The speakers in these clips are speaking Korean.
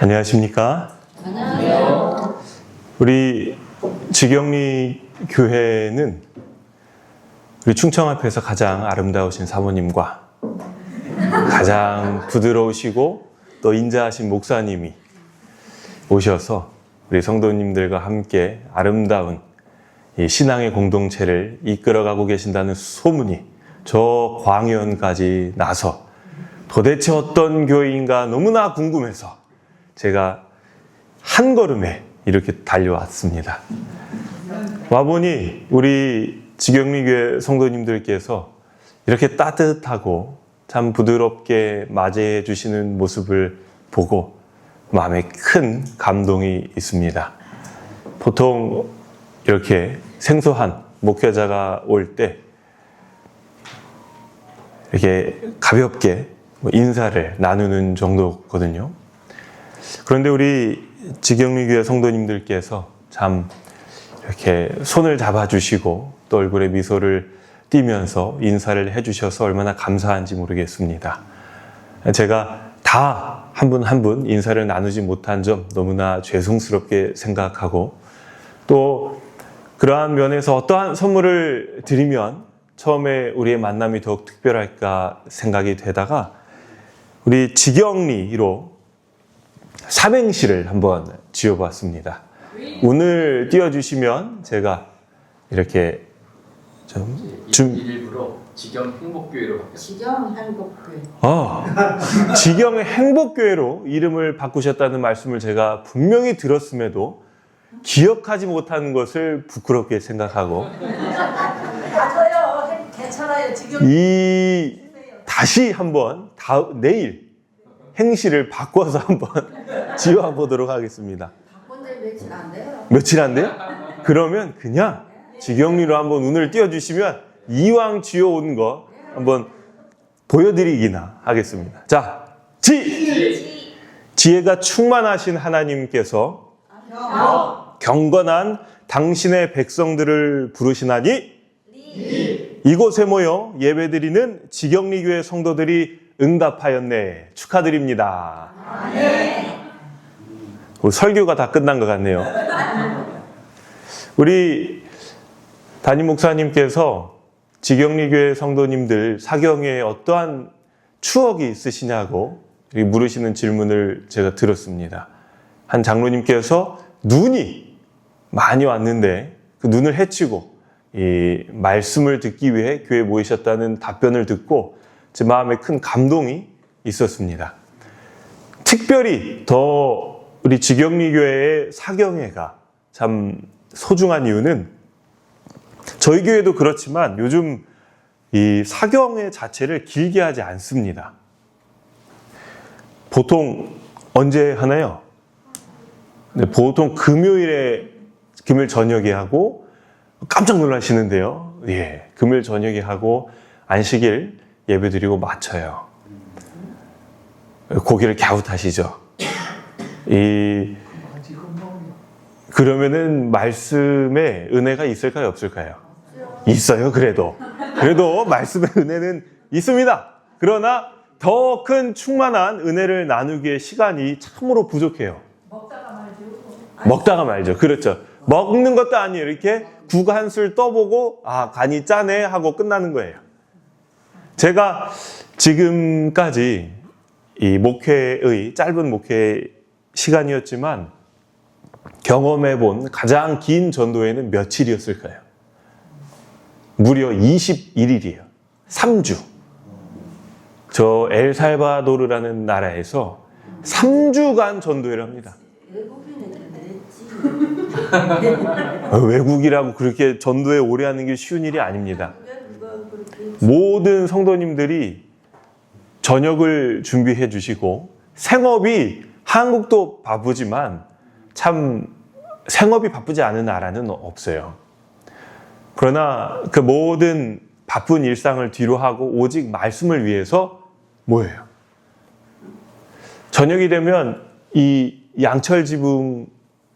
안녕하십니까? 안녕하세요. 우리 지경리 교회는 우리 충청 앞에서 가장 아름다우신 사모님과 가장 부드러우시고 또 인자하신 목사님이 오셔서 우리 성도님들과 함께 아름다운 이 신앙의 공동체를 이끌어가고 계신다는 소문이 저 광연까지 나서 도대체 어떤 교회인가 너무나 궁금해서 제가 한 걸음에 이렇게 달려왔습니다. 와보니 우리 지경리교회 성도님들께서 이렇게 따뜻하고 참 부드럽게 맞이해 주시는 모습을 보고 마음에 큰 감동이 있습니다. 보통 이렇게 생소한 목회자가 올 때 이렇게 가볍게 인사를 나누는 정도거든요. 그런데 우리 지경리교회 성도님들께서 참 이렇게 손을 잡아주시고 또 얼굴에 미소를 띠면서 인사를 해주셔서 얼마나 감사한지 모르겠습니다. 제가 다 한 분 한 분 인사를 나누지 못한 점 너무나 죄송스럽게 생각하고 또 그러한 면에서 어떠한 선물을 드리면 처음에 우리의 만남이 더욱 특별할까 생각이 되다가 우리 지경리로 삼행시를 한번 지어봤습니다. 오늘 띄워주시면 제가 이렇게 일부러 지경 행복교회로 바뀌었습니다. 지경 행복교회. 지경 행복교회로 이름을 바꾸셨다는 말씀을 제가 분명히 들었음에도 기억하지 못하는 것을 부끄럽게 생각하고 맞아요. 괜찮아요. 지경. 다시 한번 내일 행시를 바꿔서 한번 지어보도록 하겠습니다. 바꾼 지 며칠 안 돼요. 며칠 안 돼요? 그러면 그냥 지경리로 한번 운을 띄워주시면 이왕 지어온 거 한번 보여드리기나 하겠습니다. 자, 지혜가 충만하신 하나님께서 경건한 당신의 백성들을 부르시나니 이곳에 모여 예배드리는 지경리교회 성도들이 응답하였네. 축하드립니다. 설교가 다 끝난 것 같네요. 우리 담임 목사님께서 지경리교회 성도님들 사경에 어떠한 추억이 있으시냐고 물으시는 질문을 제가 들었습니다. 한 장로님께서 눈이 많이 왔는데 그 눈을 헤치고 이 말씀을 듣기 위해 교회에 모이셨다는 답변을 듣고 제 마음에 큰 감동이 있었습니다. 특별히 더 우리 지경리교회의 사경회가 참 소중한 이유는 저희 교회도 그렇지만 요즘 이 사경회 자체를 길게 하지 않습니다. 보통 언제 하나요? 네, 보통 금요일 저녁에 하고 깜짝 놀라시는데요. 예, 금요일 저녁에 하고 안식일 예배드리고 마쳐요. 고개를 갸웃하시죠. 그러면은 말씀에 은혜가 있을까요, 없을까요? 있어요, 그래도 말씀의 은혜는 있습니다. 그러나 더 큰 충만한 은혜를 나누기에 시간이 참으로 부족해요. 먹다가 말죠. 그렇죠. 먹는 것도 아니에요. 이렇게 국 한 술 떠보고 간이 짜네 하고 끝나는 거예요. 제가 지금까지 이 목회의 짧은 목회 시간이었지만 경험해본 가장 긴 전도회는 며칠이었을까요? 무려 21일이에요. 3주. 저 엘살바도르라는 나라에서 3주간 전도회를 합니다. 외국이라고 그렇게 전도회 오래 하는 게 쉬운 일이 아닙니다. 모든 성도님들이 저녁을 준비해 주시고 생업이 한국도 바쁘지만 참 생업이 바쁘지 않은 나라는 없어요. 그러나 그 모든 바쁜 일상을 뒤로 하고 오직 말씀을 위해서 모여요. 저녁이 되면 이 양철 지붕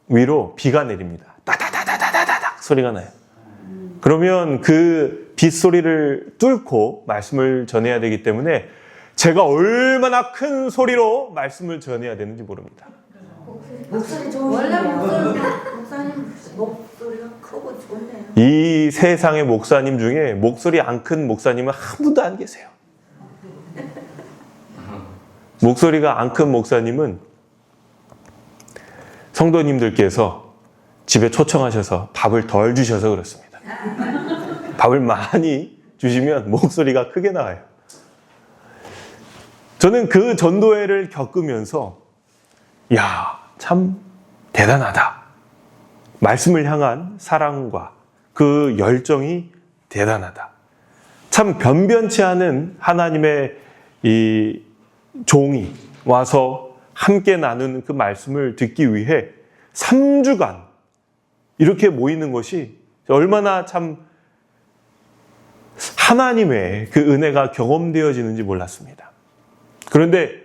위로 비가 내립니다. 따다다다다다닥 소리가 나요. 그러면 그 빗소리를 뚫고 말씀을 전해야 되기 때문에 제가 얼마나 큰 소리로 말씀을 전해야 되는지 모릅니다. 목소리 좋으시네요. 원래 목사님 목소리가 크고 좋네요. 이 세상의 목사님 중에 목소리 안 큰 목사님은 한 분도 안 계세요. 목소리가 안 큰 목사님은 성도님들께서 집에 초청하셔서 밥을 덜 주셔서 그렇습니다. 밥을 많이 주시면 목소리가 크게 나와요. 저는 그 전도회를 겪으면서 야, 참 대단하다. 말씀을 향한 사랑과 그 열정이 대단하다. 참 변변치 않은 하나님의 이 종이 와서 함께 나누는 그 말씀을 듣기 위해 3주간 이렇게 모이는 것이 얼마나 참 하나님의 그 은혜가 경험되어지는지 몰랐습니다. 그런데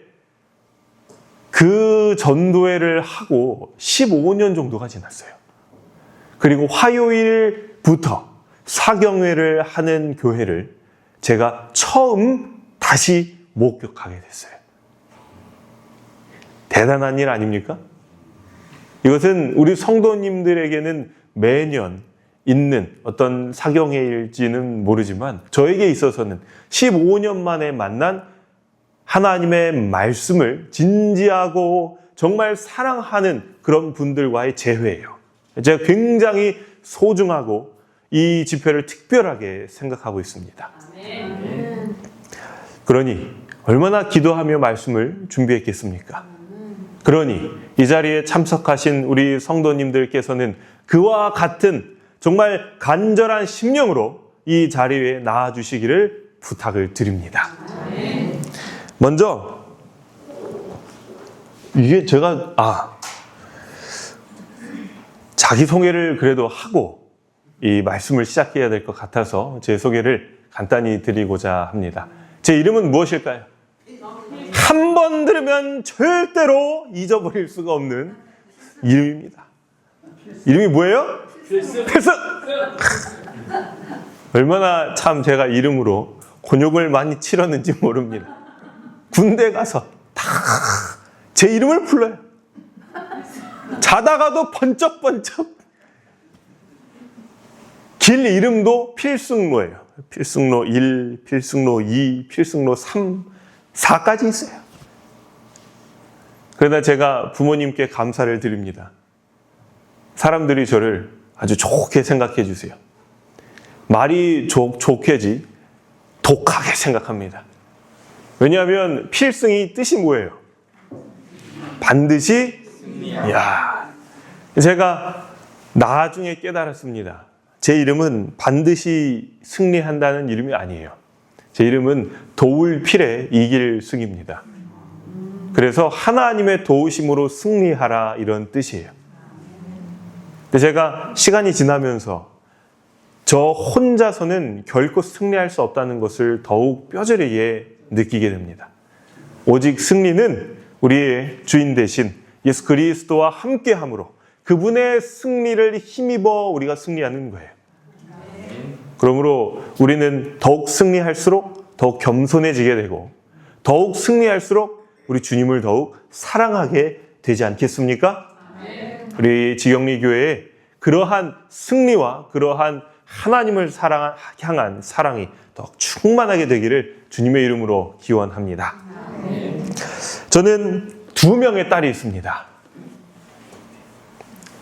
그 전도회를 하고 15년 정도가 지났어요. 그리고 화요일부터 사경회를 하는 교회를 제가 처음 다시 목격하게 됐어요. 대단한 일 아닙니까? 이것은 우리 성도님들에게는 매년 있는 어떤 사경회일지는 모르지만 저에게 있어서는 15년 만에 만난 하나님의 말씀을 진지하고 정말 사랑하는 그런 분들과의 재회예요. 제가 굉장히 소중하고 이 집회를 특별하게 생각하고 있습니다. 그러니 얼마나 기도하며 말씀을 준비했겠습니까? 그러니 이 자리에 참석하신 우리 성도님들께서는 그와 같은 정말 간절한 심령으로 이 자리에 나와주시기를 부탁을 드립니다. 먼저 이게 제가 자기소개를 그래도 하고 이 말씀을 시작해야 될 것 같아서 제 소개를 간단히 드리고자 합니다. 제 이름은 무엇일까요? 한 번 들으면 절대로 잊어버릴 수가 없는 이름입니다. 이름이 뭐예요? 필승! 얼마나 참 제가 이름으로 곤욕을 많이 치렀는지 모릅니다. 군대 가서 다 제 이름을 불러요. 자다가도 번쩍번쩍. 길 이름도 필승로예요. 필승로 1, 필승로 2, 필승로 3, 4까지 있어요. 그러나 제가 부모님께 감사를 드립니다. 사람들이 저를 아주 좋게 생각해 주세요. 말이 좋게지 독하게 생각합니다. 왜냐하면 필승이 뜻이 뭐예요? 반드시 이야. 제가 나중에 깨달았습니다. 제 이름은 반드시 승리한다는 이름이 아니에요. 제 이름은 도울 필에 이길 승입니다. 그래서 하나님의 도우심으로 승리하라 이런 뜻이에요. 근데 제가 시간이 지나면서 저 혼자서는 결코 승리할 수 없다는 것을 더욱 뼈저리게 느끼게 됩니다. 오직 승리는 우리의 주인 되신 예수 그리스도와 함께함으로 그분의 승리를 힘입어 우리가 승리하는 거예요. 그러므로 우리는 더욱 승리할수록 더욱 겸손해지게 되고 더욱 승리할수록 우리 주님을 더욱 사랑하게 되지 않겠습니까? 우리 지경리교회에 그러한 승리와 그러한 하나님을 향한 사랑이 더 충만하게 되기를 주님의 이름으로 기원합니다. 저는 2명의 딸이 있습니다.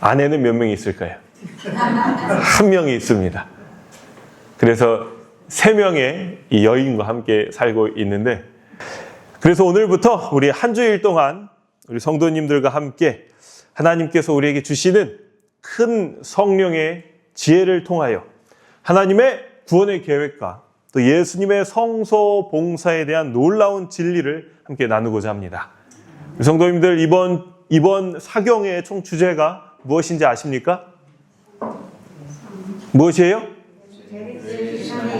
아내는 몇 명이 있을까요? 1명이 있습니다. 그래서 3명의 이 여인과 함께 살고 있는데, 그래서 오늘부터 우리 한 주일 동안 우리 성도님들과 함께 하나님께서 우리에게 주시는 큰 성령의 지혜를 통하여 하나님의 구원의 계획과 또 예수님의 성소 봉사에 대한 놀라운 진리를 함께 나누고자 합니다. 우리 성도님들, 이번 사경회의 총 주제가 무엇인지 아십니까? 무엇이에요?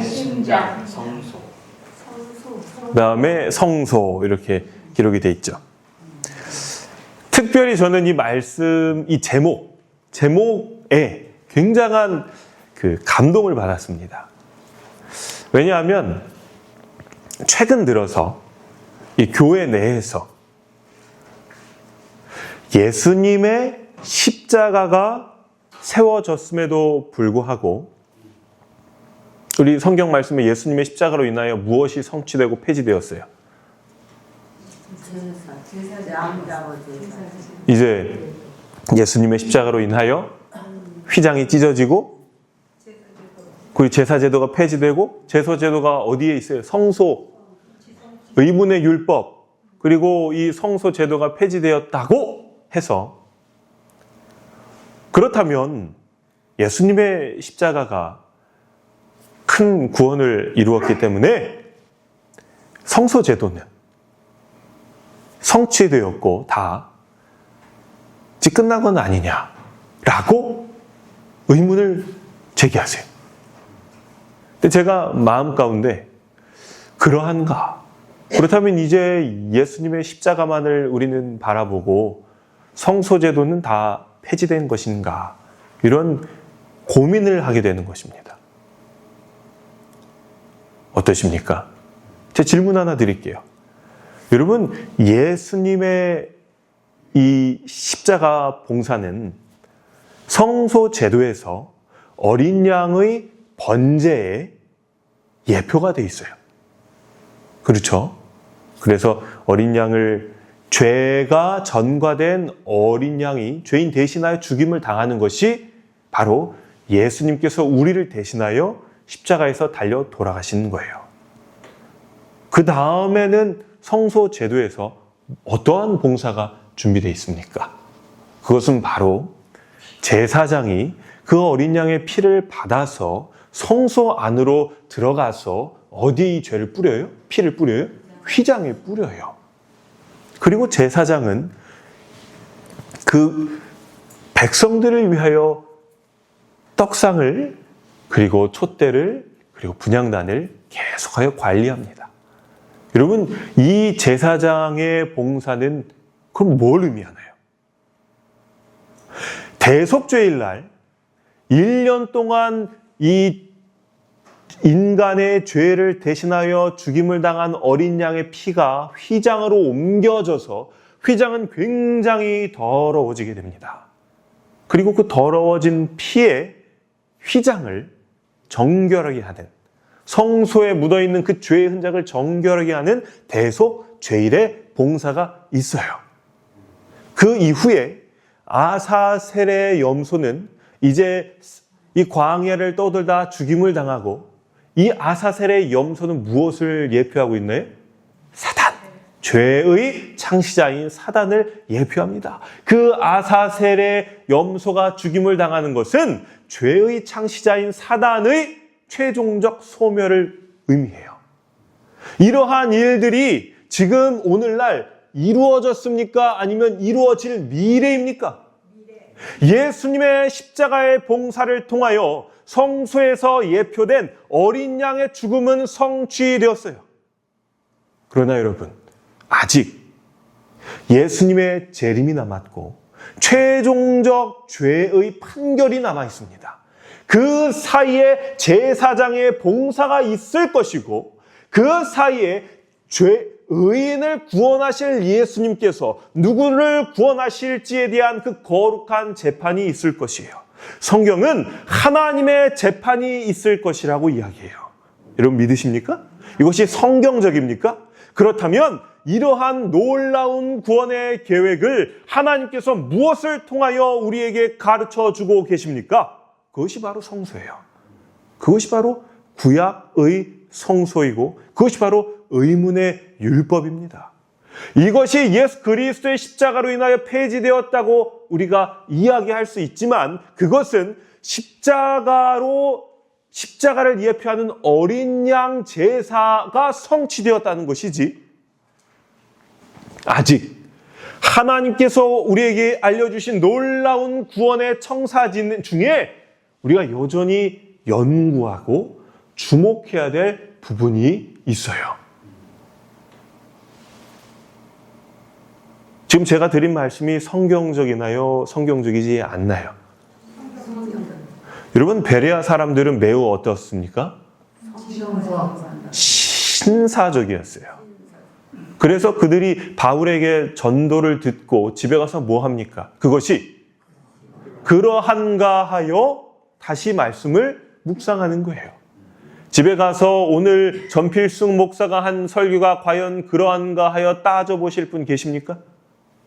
심장, 성소. 그 다음에 성소 이렇게 기록이 돼 있죠. 특별히 저는 이 말씀, 이 제목에 굉장한 그 감동을 받았습니다. 왜냐하면 최근 들어서 이 교회 내에서 예수님의 십자가가 세워졌음에도 불구하고 우리 성경 말씀에 예수님의 십자가로 인하여 무엇이 성취되고 폐지되었어요? 이제 예수님의 십자가로 인하여 휘장이 찢어지고 그리고 제사제도가 폐지되고 제사제도가 어디에 있어요? 성소, 의문의 율법, 그리고 이 성소제도가 폐지되었다고 해서 그렇다면 예수님의 십자가가 큰 구원을 이루었기 때문에 성소제도는 성취되었고 다 이제 끝난 건 아니냐라고 의문을 제기하세요. 근데 제가 마음 가운데 그러한가? 그렇다면 이제 예수님의 십자가만을 우리는 바라보고 성소제도는 다 폐지된 것인가? 이런 고민을 하게 되는 것입니다. 어떠십니까? 제 질문 하나 드릴게요. 여러분, 예수님의 이 십자가 봉사는 성소제도에서 어린 양의 번제의 예표가 돼 있어요. 그렇죠? 그래서 어린 양을 죄가 전과된 어린 양이 죄인 대신하여 죽임을 당하는 것이 바로 예수님께서 우리를 대신하여 십자가에서 달려 돌아가시는 거예요. 그 다음에는 성소 제도에서 어떠한 봉사가 준비되어 있습니까? 그것은 바로 제사장이 그 어린 양의 피를 받아서 성소 안으로 들어가서 어디에 이 죄를 뿌려요? 피를 뿌려요? 휘장에 뿌려요. 그리고 제사장은 그 백성들을 위하여 떡상을 그리고 촛대를 그리고 분향단을 계속하여 관리합니다. 여러분, 이 제사장의 봉사는 그럼 뭘 의미하나요? 대속죄일 날 1년 동안 이 인간의 죄를 대신하여 죽임을 당한 어린 양의 피가 휘장으로 옮겨져서 휘장은 굉장히 더러워지게 됩니다. 그리고 그 더러워진 피에 휘장을 정결하게 하는, 성소에 묻어있는 그 죄의 흔적을 정결하게 하는 대속죄일의 봉사가 있어요. 그 이후에 아사셀의 염소는 이제 이 광야를 떠돌다 죽임을 당하고, 이 아사셀의 염소는 무엇을 예표하고 있나요? 사단, 죄의 창시자인 사단을 예표합니다. 그 아사셀의 염소가 죽임을 당하는 것은 죄의 창시자인 사단의 최종적 소멸을 의미해요. 이러한 일들이 지금 오늘날 이루어졌습니까? 아니면 이루어질 미래입니까? 예수님의 십자가의 봉사를 통하여 성소에서 예표된 어린 양의 죽음은 성취되었어요. 그러나 여러분, 아직 예수님의 재림이 남았고 최종적 죄의 판결이 남아 있습니다. 그 사이에 제사장의 봉사가 있을 것이고 그 사이에 의인을 구원하실 예수님께서 누구를 구원하실지에 대한 그 거룩한 재판이 있을 것이에요. 성경은 하나님의 재판이 있을 것이라고 이야기해요. 여러분 믿으십니까? 이것이 성경적입니까? 그렇다면 이러한 놀라운 구원의 계획을 하나님께서 무엇을 통하여 우리에게 가르쳐주고 계십니까? 그것이 바로 성소예요. 그것이 바로 구약의 성소이고 그것이 바로 의문의 율법입니다. 이것이 예수 그리스도의 십자가로 인하여 폐지되었다고 우리가 이야기할 수 있지만 그것은 십자가를 예표하는 어린 양 제사가 성취되었다는 것이지 아직 하나님께서 우리에게 알려주신 놀라운 구원의 청사진 중에 우리가 여전히 연구하고 주목해야 될 부분이 있어요. 지금 제가 드린 말씀이 성경적이나요? 성경적이지 않나요? 여러분, 베레아 사람들은 매우 어떻습니까? 신사적이었어요. 그래서 그들이 바울에게 전도를 듣고 집에 가서 뭐 합니까? 그것이 그러한가 하여 다시 말씀을 묵상하는 거예요. 집에 가서 오늘 전필승 목사가 한 설교가 과연 그러한가 하여 따져보실 분 계십니까?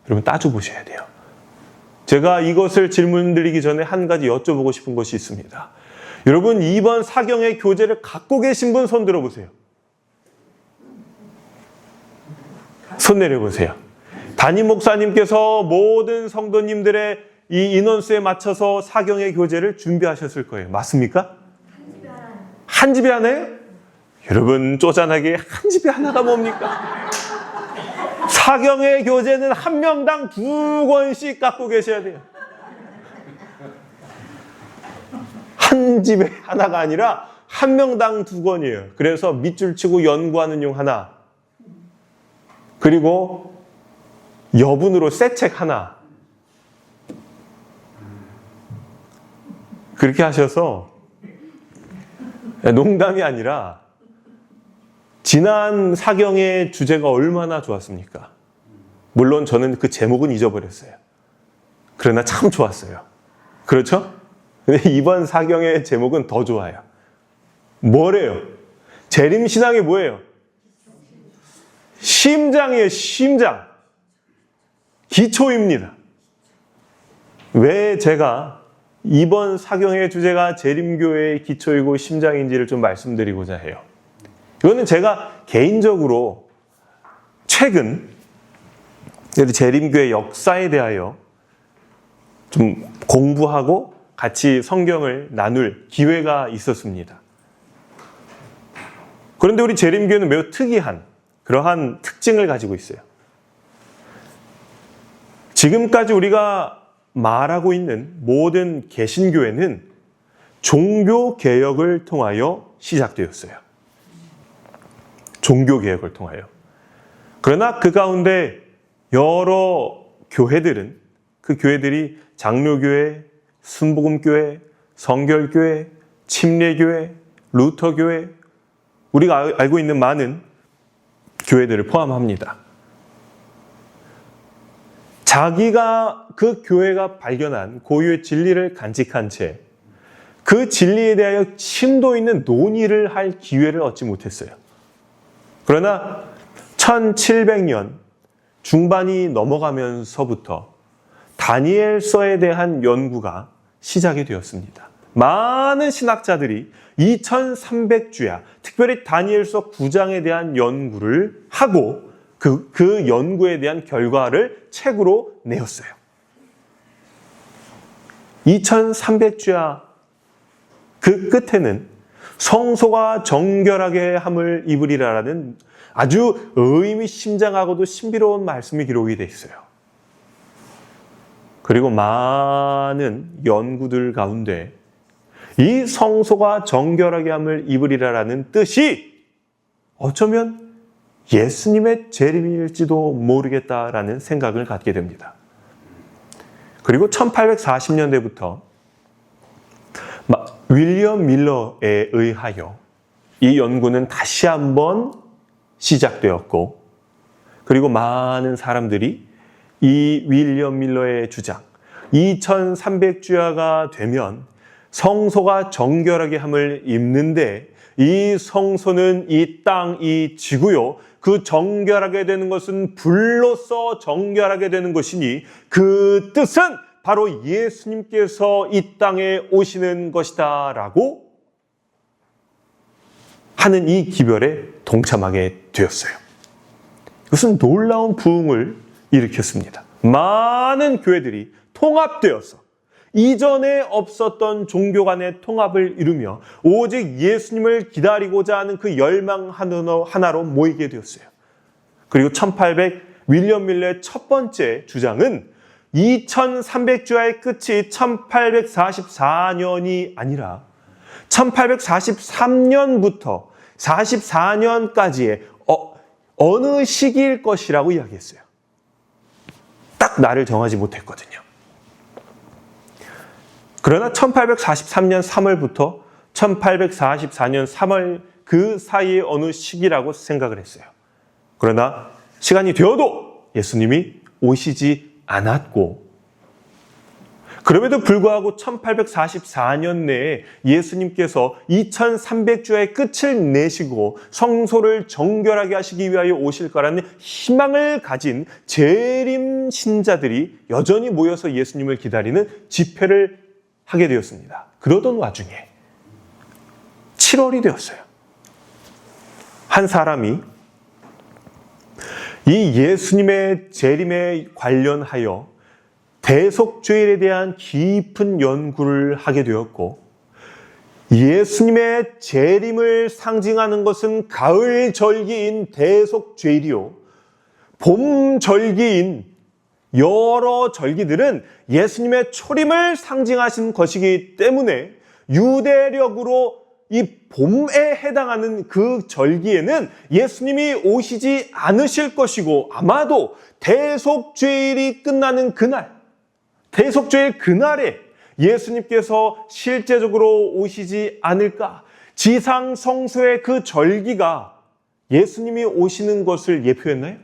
여러분 따져보셔야 돼요. 제가 이것을 질문드리기 전에 한 가지 여쭤보고 싶은 것이 있습니다. 여러분 이번 사경의 교재를 갖고 계신 분 손 들어보세요. 손 내려보세요. 담임 목사님께서 모든 성도님들의 이 인원수에 맞춰서 사경의 교재를 준비하셨을 거예요. 맞습니까? 한 집에 하나요? 여러분 쪼잔하게 한 집에 하나가 뭡니까? 사경의 교재는 한 명당 2권씩 갖고 계셔야 돼요. 한 집에 하나가 아니라 한 명당 2권이에요. 그래서 밑줄 치고 연구하는 용 하나, 그리고 여분으로 새 책 하나, 그렇게 하셔서 농담이 아니라 지난 사경의 주제가 얼마나 좋았습니까? 물론 저는 그 제목은 잊어버렸어요. 그러나 참 좋았어요. 그렇죠? 근데 이번 사경의 제목은 더 좋아요. 뭐래요? 재림신앙이 뭐예요? 심장이에요. 심장. 기초입니다. 왜 제가 이번 사경의 주제가 재림교회의 기초이고 심장인지를 좀 말씀드리고자 해요. 이거는 제가 개인적으로 최근 재림교회 역사에 대하여 좀 공부하고 같이 성경을 나눌 기회가 있었습니다. 그런데 우리 재림교회는 매우 특이한 그러한 특징을 가지고 있어요. 지금까지 우리가 말하고 있는 모든 개신교회는 종교개혁을 통하여 시작되었어요. 종교개혁을 통하여. 그러나 그 가운데 여러 교회들은 그 교회들이 장로교회, 순복음교회, 성결교회, 침례교회, 루터교회, 우리가 알고 있는 많은 교회들을 포함합니다. 자기가 그 교회가 발견한 고유의 진리를 간직한 채 그 진리에 대하여 심도 있는 논의를 할 기회를 얻지 못했어요. 그러나 1700년 중반이 넘어가면서부터 다니엘서에 대한 연구가 시작이 되었습니다. 많은 신학자들이 2300주야, 특별히 다니엘서 9장에 대한 연구를 하고 그 연구에 대한 결과를 책으로 내었어요. 2300주야 그 끝에는 성소가 정결하게 함을 입으리라라는 아주 의미심장하고도 신비로운 말씀이 기록이 되어 있어요. 그리고 많은 연구들 가운데 이 성소가 정결하게 함을 입으리라라는 뜻이 어쩌면 예수님의 재림일지도 모르겠다라는 생각을 갖게 됩니다. 그리고 1840년대부터 윌리엄 밀러에 의하여 이 연구는 다시 한번 시작되었고, 그리고 많은 사람들이 이 윌리엄 밀러의 주장, 2300주야가 되면 성소가 정결하게 함을 입는데 이 성소는 이 땅, 이 지구요. 그 정결하게 되는 것은 불로서 정결하게 되는 것이니 그 뜻은 바로 예수님께서 이 땅에 오시는 것이다 라고 하는 이 기별에 동참하게 되었어요. 이것은 놀라운 부흥을 일으켰습니다. 많은 교회들이 통합되어서 이전에 없었던 종교 간의 통합을 이루며 오직 예수님을 기다리고자 하는 그 열망 하나로 모이게 되었어요. 그리고 1800 윌리엄 밀러의 첫 번째 주장은 2300주야의 끝이 1844년이 아니라 1843년부터 44년까지의 어느 시기일 것이라고 이야기했어요. 딱 날을 정하지 못했거든요. 그러나 1843년 3월부터 1844년 3월 그 사이의 어느 시기라고 생각을 했어요. 그러나 시간이 되어도 예수님이 오시지 않았고, 그럼에도 불구하고 1844년 내에 예수님께서 2300주의 끝을 내시고 성소를 정결하게 하시기 위하여 오실 거라는 희망을 가진 재림 신자들이 여전히 모여서 예수님을 기다리는 집회를 하게 되었습니다. 그러던 와중에 7월이 되었어요. 한 사람이 이 예수님의 재림에 관련하여 대속죄일에 대한 깊은 연구를 하게 되었고, 예수님의 재림을 상징하는 것은 가을 절기인 대속죄일이요, 봄 절기인 여러 절기들은 예수님의 초림을 상징하신 것이기 때문에 유대력으로 이 봄에 해당하는 그 절기에는 예수님이 오시지 않으실 것이고, 아마도 대속죄일이 끝나는 그날, 대속죄일 그날에 예수님께서 실제적으로 오시지 않을까? 지상 성소의 그 절기가 예수님이 오시는 것을 예표했나요?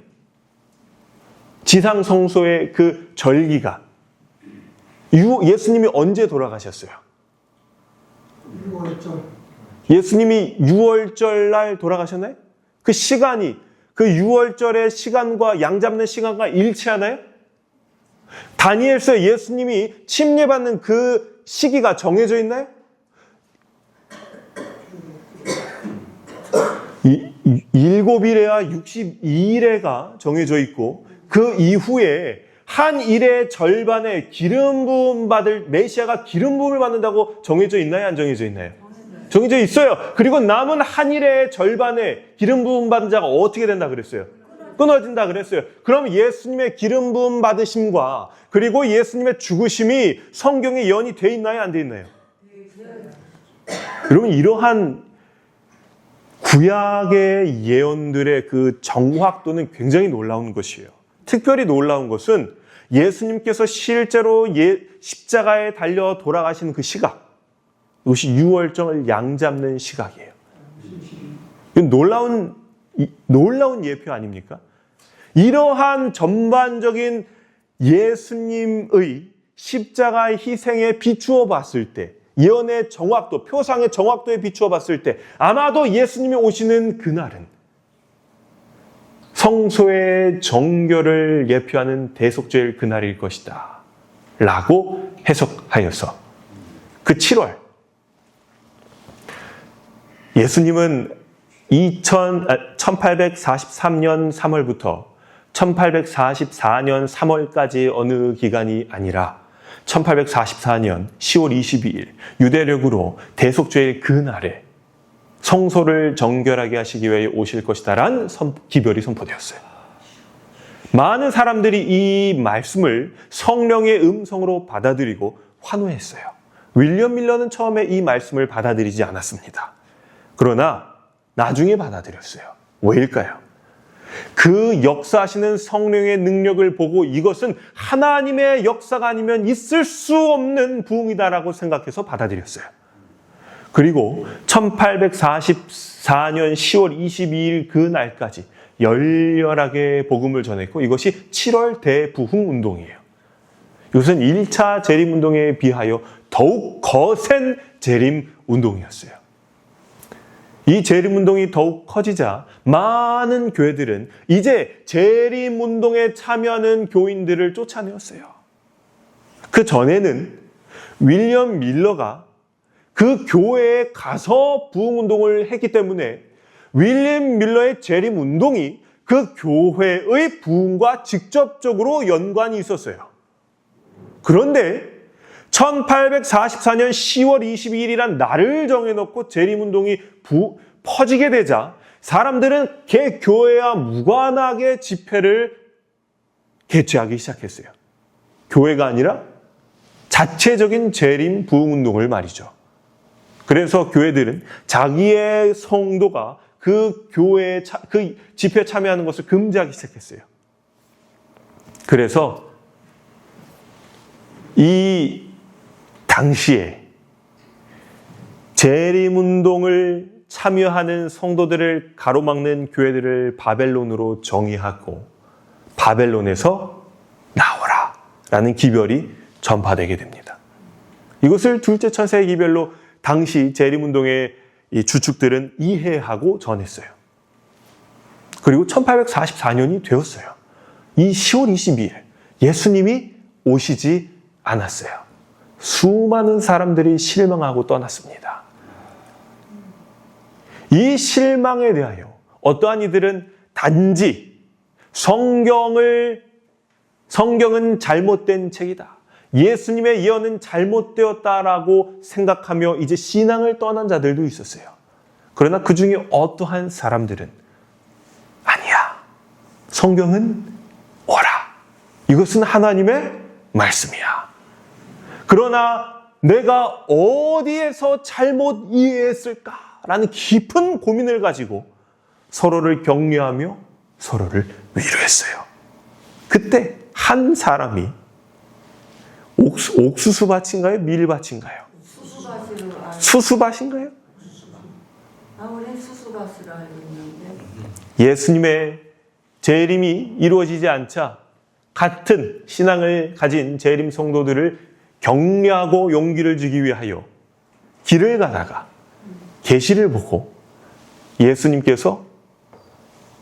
지상 성소의 그 절기가 예수님이 언제 돌아가셨어요? 6월절. 예수님이 6월절 날 돌아가셨나요? 그 시간이 그 6월절의 시간과 양 잡는 시간과 일치하나요? 다니엘서에 예수님이 침례받는 그 시기가 정해져 있나요? 7일에와 62일에가 정해져 있고, 그 이후에 한 일의 절반에 기름 부음 받을 메시아가 기름 부음을 받는다고 정해져 있나요? 안 정해져 있나요? 정해져 있어요. 그리고 남은 한 일의 절반에 기름 부음 받은 자가 어떻게 된다 그랬어요? 끊어진다 그랬어요. 그럼 예수님의 기름 부음 받으심과 그리고 예수님의 죽으심이 성경에 예언이 돼 있나요? 안 돼 있나요? 여러분, 이러한 구약의 예언들의 그 정확도는 굉장히 놀라운 것이에요. 특별히 놀라운 것은 예수님께서 실제로 십자가에 달려 돌아가시는 그 시각, 이것이 6월절을 양잡는 시각이에요. 이건 놀라운 예표 아닙니까? 이러한 전반적인 예수님의 십자가의 희생에 비추어 봤을 때, 예언의 정확도, 표상의 정확도에 비추어 봤을 때, 아마도 예수님이 오시는 그날은 성소의 정결을 예표하는 대속죄일 그날일 것이다 라고 해석하여서 그 7월, 예수님은 1843년 3월부터 1844년 3월까지 어느 기간이 아니라 1844년 10월 22일 유대력으로 대속죄일 그날에 성소를 정결하게 하시기 위해 오실 것이다라는 기별이 선포되었어요. 많은 사람들이 이 말씀을 성령의 음성으로 받아들이고 환호했어요. 윌리엄 밀러는 처음에 이 말씀을 받아들이지 않았습니다. 그러나 나중에 받아들였어요. 왜일까요? 그 역사하시는 성령의 능력을 보고 이것은 하나님의 역사가 아니면 있을 수 없는 부흥이다라고 생각해서 받아들였어요. 그리고 1844년 10월 22일 그 날까지 열렬하게 복음을 전했고, 이것이 7월 대부흥운동이에요. 이것은 1차 재림운동에 비하여 더욱 거센 재림운동이었어요. 이 재림운동이 더욱 커지자 많은 교회들은 이제 재림운동에 참여하는 교인들을 쫓아내었어요. 그 전에는 윌리엄 밀러가 그 교회에 가서 부흥운동을 했기 때문에 윌리엄 밀러의 재림운동이 그 교회의 부흥과 직접적으로 연관이 있었어요. 그런데 1844년 10월 22일이란 날을 정해놓고 재림운동이 퍼지게 되자 사람들은 교회와 무관하게 집회를 개최하기 시작했어요. 교회가 아니라 자체적인 재림 부흥운동을 말이죠. 그래서 교회들은 자기의 성도가 그 교회에 그 집회에 참여하는 것을 금지하기 시작했어요. 그래서 이 당시에 재림운동을 참여하는 성도들을 가로막는 교회들을 바벨론으로 정의하고 바벨론에서 나오라 라는 기별이 전파되게 됩니다. 이것을 둘째 천사의 기별로 당시 재림운동의 이 주축들은 이해하고 전했어요. 그리고 1844년이 되었어요. 이 10월 22일 예수님이 오시지 않았어요. 수많은 사람들이 실망하고 떠났습니다. 이 실망에 대하여 어떠한 이들은 단지 성경은 잘못된 책이다. 예수님의 예언은 잘못되었다라고 생각하며 이제 신앙을 떠난 자들도 있었어요. 그러나 그 중에 어떠한 사람들은 아니야. 성경은 옳아. 이것은 하나님의 말씀이야. 그러나 내가 어디에서 잘못 이해했을까라는 깊은 고민을 가지고 서로를 격려하며 서로를 위로했어요. 그때 한 사람이 옥수수밭인가요? 밀밭인가요? 수수밭으로 알고. 수수밭인가요? 우리 수수밭으로 알고 있는데. 예수님의 재림이 이루어지지 않자 같은 신앙을 가진 재림 성도들을 격려하고 용기를 주기 위하여 길을 가다가 계시를 보고 예수님께서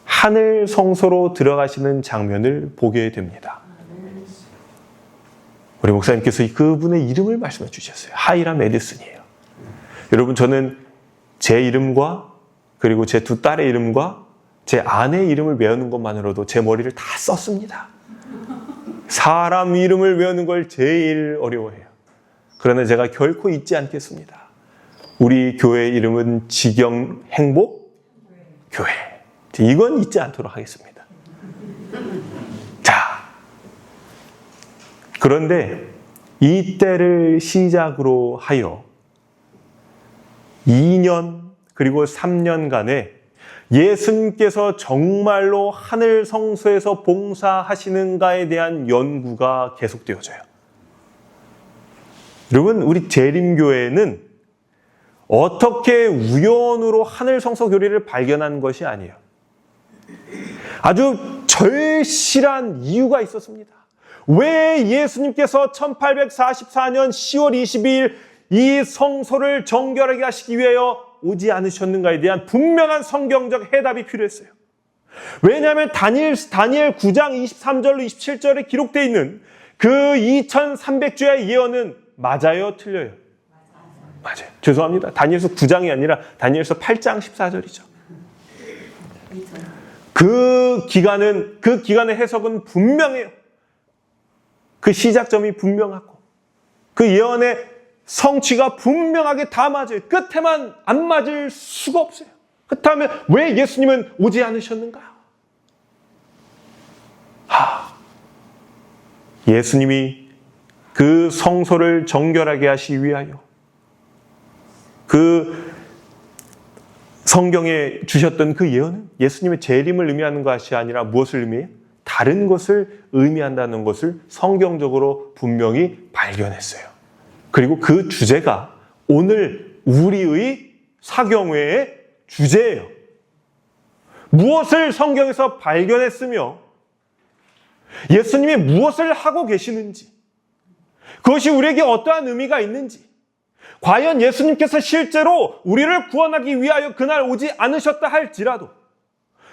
하늘 성소로 들어가시는 장면을 보게 됩니다. 우리 목사님께서 그분의 이름을 말씀해 주셨어요. 하이람 에디슨이에요. 여러분, 저는 제 이름과 그리고 제 두 딸의 이름과 제 아내의 이름을 외우는 것만으로도 제 머리를 다 썼습니다. 사람 이름을 외우는 걸 제일 어려워해요. 그러나 제가 결코 잊지 않겠습니다. 우리 교회 이름은 지경 행복 교회. 이건 잊지 않도록 하겠습니다. 자, 그런데 이 때를 시작으로 하여 2년 그리고 3년간에 예수님께서 정말로 하늘 성소에서 봉사하시는가에 대한 연구가 계속되어져요. 여러분, 우리 재림교회는 어떻게 우연으로 하늘 성소 교리를 발견한 것이 아니에요. 아주 절실한 이유가 있었습니다. 왜 예수님께서 1844년 10월 22일 이 성소를 정결하게 하시기 위하여 오지 않으셨는가에 대한 분명한 성경적 해답이 필요했어요. 왜냐하면 다니엘 9장 23절로 27절에 기록되어 있는 그 2300주의 예언은 맞아요? 틀려요? 맞아요. 죄송합니다. 다니엘서 9장이 아니라 다니엘서 8장 14절이죠. 그 기간의 해석은 분명해요. 그 시작점이 분명하고 그 예언의 성취가 분명하게 다 맞아요. 끝에만 안 맞을 수가 없어요. 그렇다면 왜 예수님은 오지 않으셨는가? 예수님이 그 성소를 정결하게 하시기 위하여 그 성경에 주셨던 그 예언은 예수님의 재림을 의미하는 것이 아니라 무엇을 의미해요? 다른 것을 의미한다는 것을 성경적으로 분명히 발견했어요. 그리고 그 주제가 오늘 우리의 사경회의 주제예요. 무엇을 성경에서 발견했으며 예수님이 무엇을 하고 계시는지, 그것이 우리에게 어떠한 의미가 있는지, 과연 예수님께서 실제로 우리를 구원하기 위하여 그날 오지 않으셨다 할지라도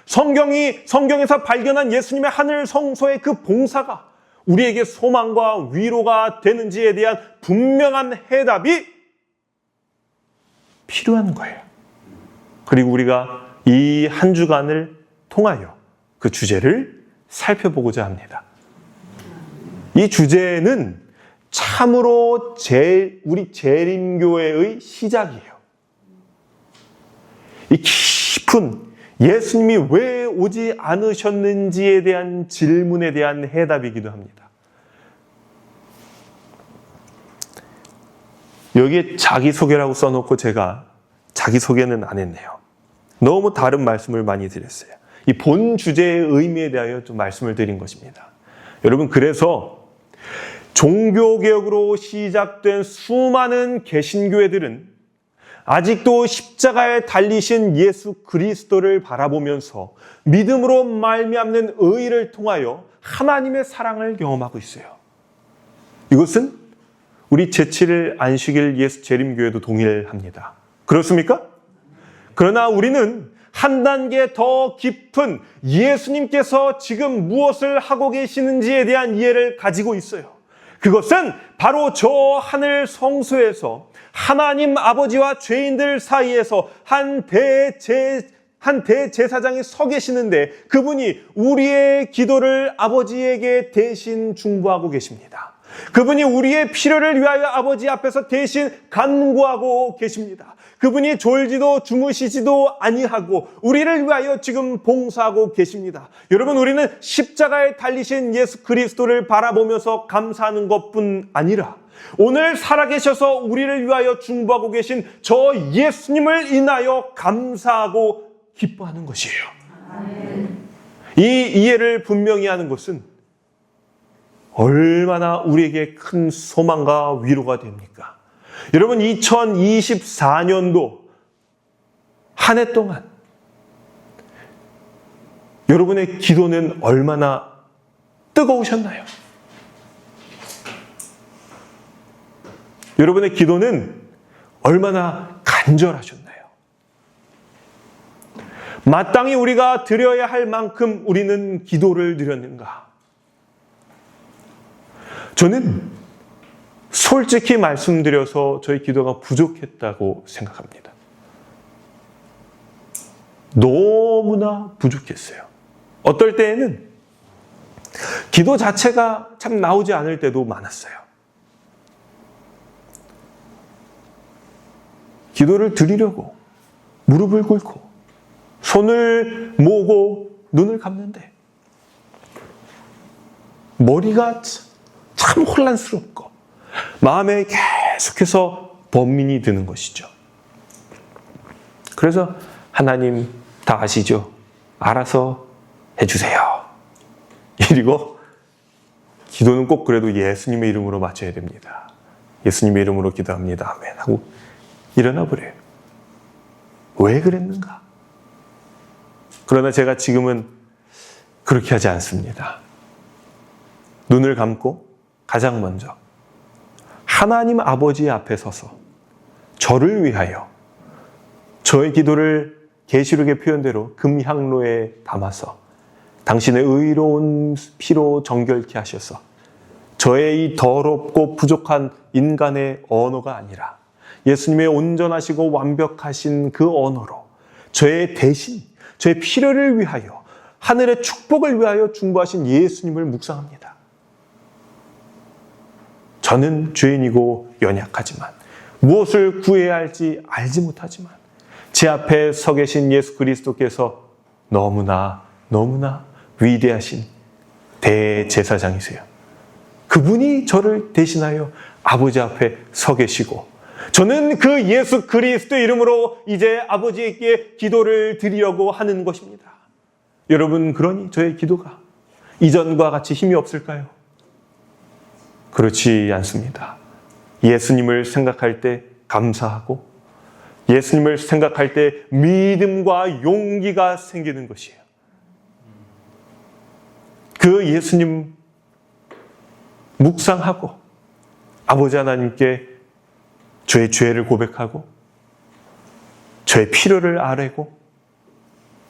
성경에서 발견한 예수님의 하늘 성소의 그 봉사가 우리에게 소망과 위로가 되는지에 대한 분명한 해답이 필요한 거예요. 그리고 우리가 이 한 주간을 통하여 그 주제를 살펴보고자 합니다. 이 주제는 참으로 우리 재림교회의 시작이에요. 이 깊은 예수님이 왜 오지 않으셨는지에 대한 질문에 대한 해답이기도 합니다. 여기에 자기소개라고 써놓고 제가 자기소개는 안 했네요. 너무 다른 말씀을 많이 드렸어요. 이 본 주제의 의미에 대하여 좀 말씀을 드린 것입니다. 여러분, 그래서 종교개혁으로 시작된 수많은 개신교회들은 아직도 십자가에 달리신 예수 그리스도를 바라보면서 믿음으로 말미암는 의를 통하여 하나님의 사랑을 경험하고 있어요. 이것은 우리 제7일 안식일 예수 재림교회도 동일합니다. 그렇습니까? 그러나 우리는 한 단계 더 깊은 예수님께서 지금 무엇을 하고 계시는지에 대한 이해를 가지고 있어요. 그것은 바로 저 하늘 성소에서 하나님 아버지와 죄인들 사이에서 한 대제사장이 서 계시는데 그분이 우리의 기도를 아버지에게 대신 중보하고 계십니다. 그분이 우리의 필요를 위하여 아버지 앞에서 대신 간구하고 계십니다. 그분이 졸지도 주무시지도 아니하고 우리를 위하여 지금 봉사하고 계십니다. 여러분, 우리는 십자가에 달리신 예수 그리스도를 바라보면서 감사하는 것뿐 아니라 오늘 살아계셔서 우리를 위하여 중보하고 계신 저 예수님을 인하여 감사하고 기뻐하는 것이에요. 이 이해를 분명히 하는 것은 얼마나 우리에게 큰 소망과 위로가 됩니까? 여러분, 2024년도 한 해 동안 여러분의 기도는 얼마나 뜨거우셨나요? 여러분의 기도는 얼마나 간절하셨나요? 마땅히 우리가 드려야 할 만큼 우리는 기도를 드렸는가? 저는 솔직히 말씀드려서 저희 기도가 부족했다고 생각합니다. 너무나 부족했어요. 어떨 때에는 기도 자체가 참 나오지 않을 때도 많았어요. 기도를 드리려고 무릎을 꿇고 손을 모으고 눈을 감는데 머리가 참 혼란스럽고 마음에 계속해서 번민이 드는 것이죠. 그래서 하나님 다 아시죠? 알아서 해주세요. 이리고 기도는 꼭 그래도 예수님의 이름으로 마쳐야 됩니다. 예수님의 이름으로 기도합니다. 아멘 하고 일어나 버려요. 왜 그랬는가? 그러나 제가 지금은 그렇게 하지 않습니다. 눈을 감고 가장 먼저 하나님 아버지 앞에 서서 저를 위하여 저의 기도를 계시록의 표현대로 금향로에 담아서 당신의 의로운 피로 정결케 하셔서 저의 이 더럽고 부족한 인간의 언어가 아니라 예수님의 온전하시고 완벽하신 그 언어로 저의 대신, 저의 필요를 위하여 하늘의 축복을 위하여 중보하신 예수님을 묵상합니다. 저는 죄인이고 연약하지만 무엇을 구해야 할지 알지 못하지만 제 앞에 서 계신 예수 그리스도께서 너무나 위대하신 대제사장이세요. 그분이 저를 대신하여 아버지 앞에 서 계시고 저는 그 예수 그리스도의 이름으로 이제 아버지에게 기도를 드리려고 하는 것입니다. 여러분, 그러니 저의 기도가 이전과 같이 힘이 없을까요? 그렇지 않습니다. 예수님을 생각할 때 감사하고 예수님을 생각할 때 믿음과 용기가 생기는 것이에요. 그 예수님 묵상하고 아버지 하나님께 저의 죄를 고백하고 저의 필요를 아뢰고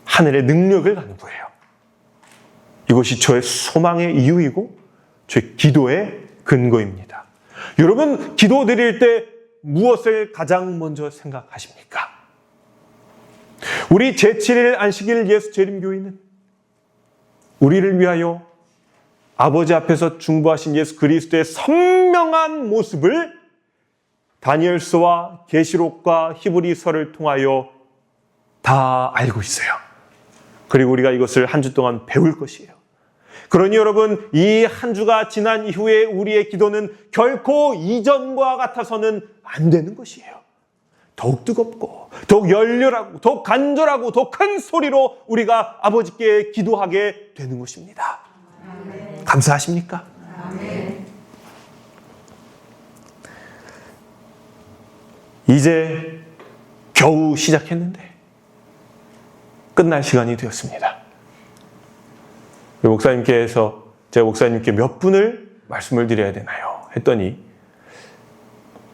하늘의 능력을 간구해요. 이것이 저의 소망의 이유이고 저의 기도의 근거입니다. 여러분, 기도 드릴 때 무엇을 가장 먼저 생각하십니까? 우리 제7일 안식일 예수 재림교회는 우리를 위하여 아버지 앞에서 중보하신 예수 그리스도의 선명한 모습을 다니엘서와 계시록과 히브리서를 통하여 다 알고 있어요. 그리고 우리가 이것을 한 주 동안 배울 것이에요. 그러니 여러분, 이 한 주가 지난 이후에 우리의 기도는 결코 이전과 같아서는 안 되는 것이에요. 더욱 뜨겁고 더욱 열렬하고 더욱 간절하고 더 큰 소리로 우리가 아버지께 기도하게 되는 것입니다. 아멘. 감사하십니까? 아멘. 이제 겨우 시작했는데 끝날 시간이 되었습니다. 제가 목사님께 몇 분을 말씀을 드려야 되나요? 했더니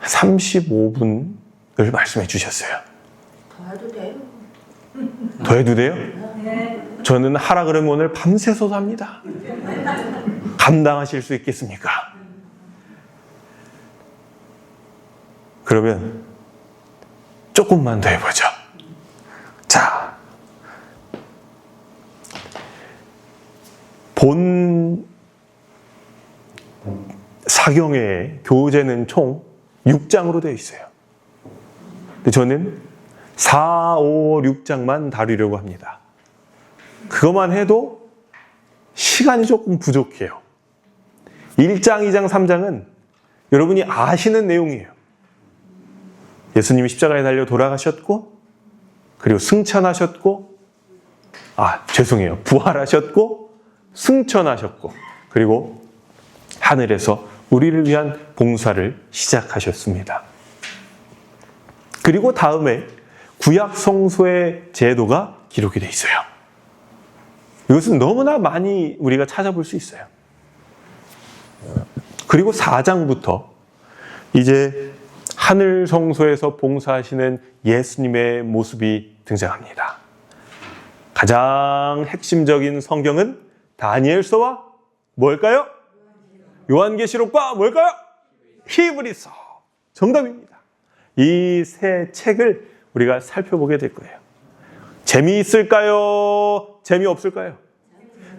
35분을 말씀해 주셨어요. 더 해도 돼요? 더 해도 돼요? 저는 하라 그러면 오늘 밤새서도 합니다. 감당하실 수 있겠습니까? 그러면 조금만 더 해보죠. 자, 본 사경의 교재는 총 6장으로 되어 있어요. 근데 저는 4, 5, 6장만 다루려고 합니다. 그것만 해도 시간이 조금 부족해요. 1장, 2장, 3장은 여러분이 아시는 내용이에요. 예수님이 십자가에 달려 돌아가셨고, 그리고 승천하셨고, 부활하셨고, 승천하셨고, 그리고 하늘에서 우리를 위한 봉사를 시작하셨습니다. 그리고 다음에 구약 성소의 제도가 기록이 되어 있어요. 이것은 너무나 많이 우리가 찾아볼 수 있어요. 그리고 4장부터 이제 하늘 성소에서 봉사하시는 예수님의 모습이 등장합니다. 가장 핵심적인 성경은 다니엘서와 뭘까요? 요한계시록과 뭘까요? 히브리서. 정답입니다. 이 세 책을 우리가 살펴보게 될 거예요. 재미있을까요? 재미없을까요?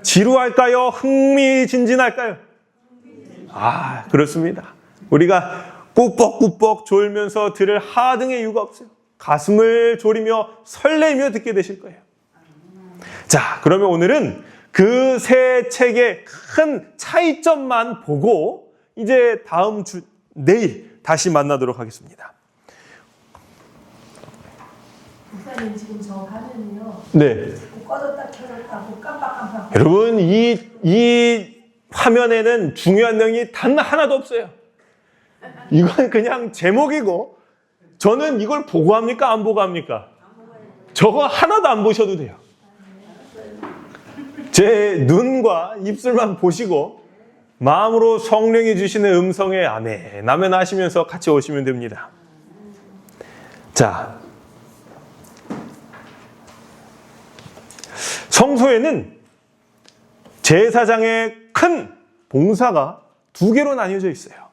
지루할까요? 흥미진진할까요? 그렇습니다. 우리가 꾸벅꾸벅 졸면서 들을 하등의 이유가 없어요. 가슴을 졸이며 설레이며 듣게 되실 거예요. 자, 그러면 오늘은 그 세 책의 큰 차이점만 보고 이제 내일 다시 만나도록 하겠습니다. 목사님 지금 저 화면이요. 네. 꺼졌다 켜졌다고 깜빡깜빡. 여러분, 이 화면에는 중요한 내용이 단 하나도 없어요. 이건 그냥 제목이고, 저는 이걸 보고 합니까? 안 보고 합니까? 저거 하나도 안 보셔도 돼요. 제 눈과 입술만 보시고 마음으로 성령이 주시는 음성에 아멘, 아멘 하시면서 같이 오시면 됩니다. 자, 성소에는 제사장의 큰 봉사가 두 개로 나뉘어져 있어요.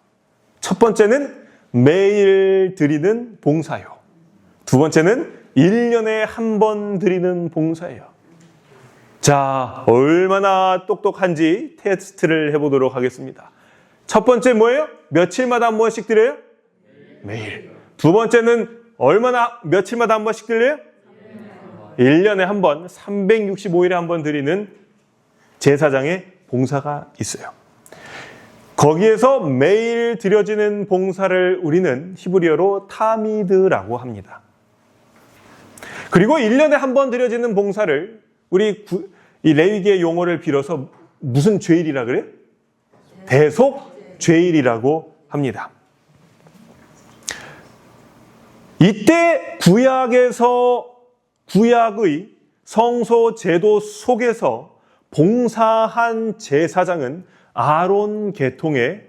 첫 번째는 매일 드리는 봉사요. 두 번째는 1년에 한 번 드리는 봉사예요. 자, 얼마나 똑똑한지 테스트를 해보도록 하겠습니다. 첫 번째 뭐예요? 며칠마다 한 번씩 드려요? 매일. 두 번째는 며칠마다 한 번씩 드려요? 1년에 한 번, 365일에 한 번 드리는 제사장의 봉사가 있어요. 거기에서 매일 드려지는 봉사를 우리는 히브리어로 타미드라고 합니다. 그리고 1년에 한 번 드려지는 봉사를 우리 이 레위기의 용어를 빌어서 무슨 죄일이라 그래요? 대속 죄일이라고 합니다. 이때 구약의 성소 제도 속에서 봉사한 제사장은 아론 계통의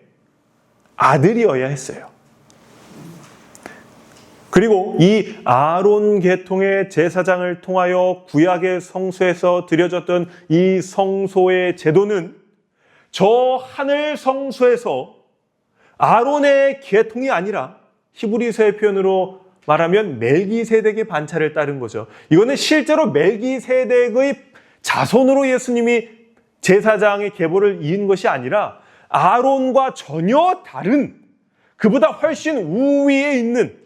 아들이어야 했어요. 그리고 이 아론 계통의 제사장을 통하여 구약의 성소에서 드려졌던 이 성소의 제도는 저 하늘 성소에서 아론의 계통이 아니라 히브리서의 표현으로 말하면 멜기세덱의 반차를 따른 거죠. 이거는 실제로 멜기세덱의 자손으로 예수님이 제사장의 계보를 이은 것이 아니라 아론과 전혀 다른, 그보다 훨씬 우위에 있는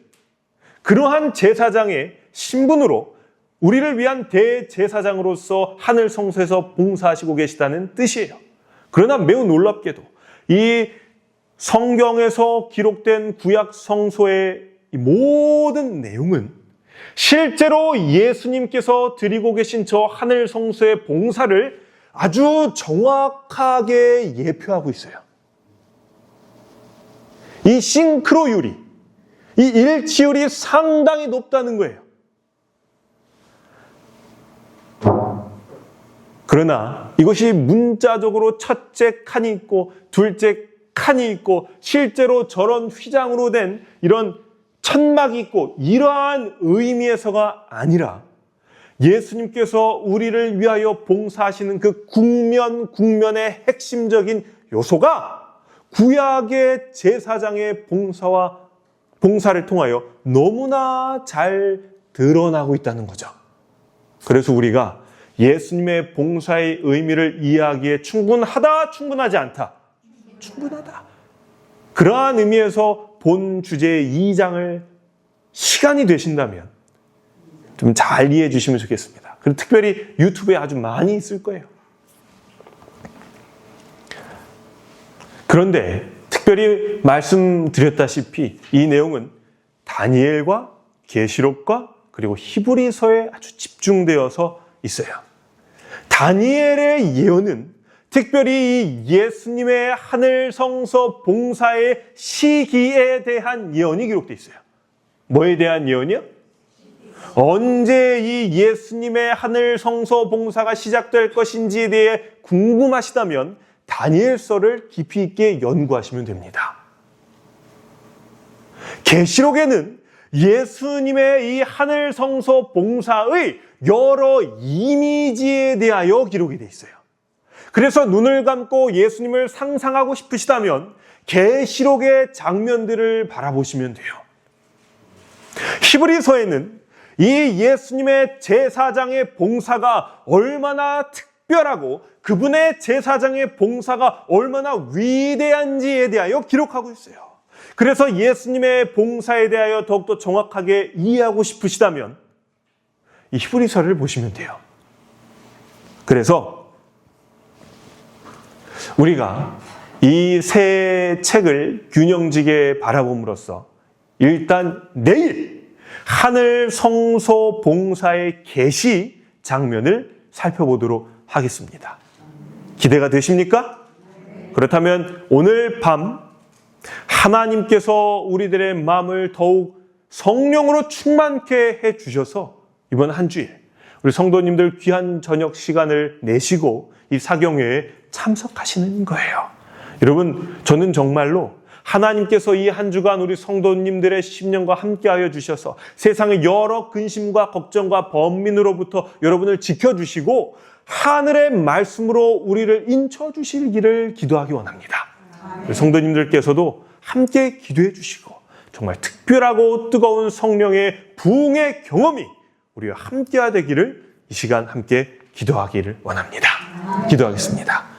그러한 제사장의 신분으로 우리를 위한 대제사장으로서 하늘 성소에서 봉사하시고 계시다는 뜻이에요. 그러나 매우 놀랍게도 이 성경에서 기록된 구약 성소의 이 모든 내용은 실제로 예수님께서 드리고 계신 저 하늘 성소의 봉사를 아주 정확하게 예표하고 있어요. 이 싱크로율이, 이 일치율이 상당히 높다는 거예요. 그러나 이것이 문자적으로 첫째 칸이 있고 둘째 칸이 있고 실제로 저런 휘장으로 된 이런 천막이 있고 이러한 의미에서가 아니라 예수님께서 우리를 위하여 봉사하시는 그 국면의 핵심적인 요소가 구약의 제사장의 봉사를 통하여 너무나 잘 드러나고 있다는 거죠. 그래서 우리가 예수님의 봉사의 의미를 이해하기에 충분하다, 충분하지 않다. 충분하다. 그러한 의미에서 본 주제의 2장을 시간이 되신다면 좀 잘 이해해 주시면 좋겠습니다. 그리고 특별히 유튜브에 아주 많이 있을 거예요. 그런데 특별히 말씀드렸다시피 이 내용은 다니엘과 계시록과 그리고 히브리서에 아주 집중되어서 있어요. 다니엘의 예언은 특별히 예수님의 하늘 성서 봉사의 시기에 대한 예언이 기록되어 있어요. 뭐에 대한 예언이요? 언제 이 예수님의 하늘 성서 봉사가 시작될 것인지에 대해 궁금하시다면 다니엘서를 깊이 있게 연구하시면 됩니다. 계시록에는 예수님의 이 하늘 성서 봉사의 여러 이미지에 대하여 기록이 되어 있어요. 그래서 눈을 감고 예수님을 상상하고 싶으시다면 계시록의 장면들을 바라보시면 돼요. 히브리서에는 이 예수님의 제사장의 봉사가 얼마나 특별하고 그분의 제사장의 봉사가 얼마나 위대한지에 대하여 기록하고 있어요. 그래서 예수님의 봉사에 대하여 더욱더 정확하게 이해하고 싶으시다면 이 히브리서를 보시면 돼요. 그래서 우리가 이 세 책을 균형지게 바라봄으로써 일단 내일 하늘 성소 봉사의 계시 장면을 살펴보도록 하겠습니다. 기대가 되십니까? 그렇다면 오늘 밤 하나님께서 우리들의 마음을 더욱 성령으로 충만케 해주셔서 이번 한 주일 우리 성도님들 귀한 저녁 시간을 내시고 이 사경회에 참석하시는 거예요. 여러분, 저는 정말로 하나님께서 이 한 주간 우리 성도님들의 심령과 함께하여 주셔서 세상의 여러 근심과 걱정과 번민으로부터 여러분을 지켜주시고 하늘의 말씀으로 우리를 인쳐주시기를 기도하기 원합니다. 성도님들께서도 함께 기도해 주시고 정말 특별하고 뜨거운 성령의 부흥의 경험이 우리와 함께하 되기를 이 시간 함께 기도하기를 원합니다. 기도하겠습니다.